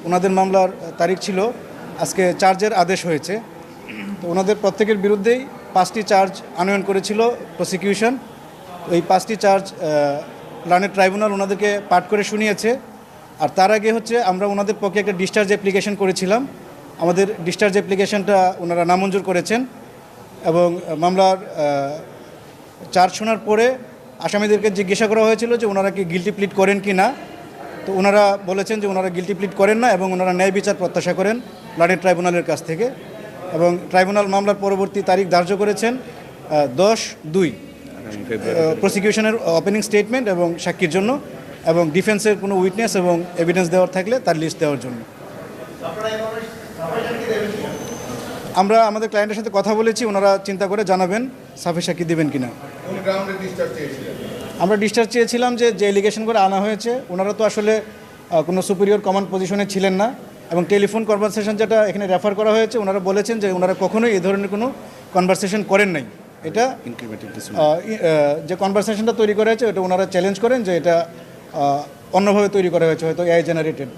ওনাদের মামলার তারিখ ছিল, আজকে চার্জের আদেশ হয়েছে। তো ওনাদের প্রত্যেকের বিরুদ্ধেই 5টি চার্জ আনয়ন করেছিল প্রসিকিউশন। এই 5টি চার্জ লার্নেড ট্রাইব্যুনাল ওনাদেরকে পাঠ করে শুনিয়েছে। আর তার আগে হচ্ছে আমরা ওনাদের পক্ষে একটা ডিসচার্জ অ্যাপ্লিকেশন করেছিলাম। আমাদের ডিসচার্জ অ্যাপ্লিকেশনটা ওনারা নামঞ্জুর করেছেন এবং মামলার চার্জ শোনার পরে আসামিদেরকে জিজ্ঞাসা করা হয়েছিল যে ওনারা কি গিলটি প্লিড করেন কি না। তো ওনারা বলেছেন যে ওনারা গিলটি প্লিড করেন না এবং ওনারা ন্যায় বিচার প্রত্যাশা করেন লার্নেড ট্রাইব্যুনালের কাছ থেকে। এবং ট্রাইব্যুনাল মামলার পরবর্তী তারিখ ধার্য করেছেন 10/2 প্রসিকিউশনের ওপেনিং স্টেটমেন্ট এবং সাক্ষীর জন্য, এবং ডিফেন্সের কোনো উইটনেস এবং এভিডেন্স দেওয়ার থাকলে তার লিস্ট দেওয়ার জন্য। আমরা আমাদের ক্লায়েন্টের সাথে কথা বলেছি, ওনারা চিন্তা করে জানাবেন সাফে সাক্ষী দেবেন কিনা। আমরা ডিসচার্জ চেয়েছিলাম যে এলিগেশন করে আনা হয়েছে, ওনারা তো আসলে কোনো সুপিরিয়র কমান্ড পজিশনে ছিলেন না, এবং টেলিফোন কনভারসেশন যেটা এখানে রেফার করা হয়েছে ওনারা বলেছেন যে ওনারা কখনোই এই ধরনের কোনো কনভারসেশন করেন নাই। এটা যে কনভারসেশনটা তৈরি করা হয়েছে ওটা ওনারা চ্যালেঞ্জ করেন যে এটা অন্যভাবে তৈরি করা হয়েছে, হয়তো এআই জেনারেটেড।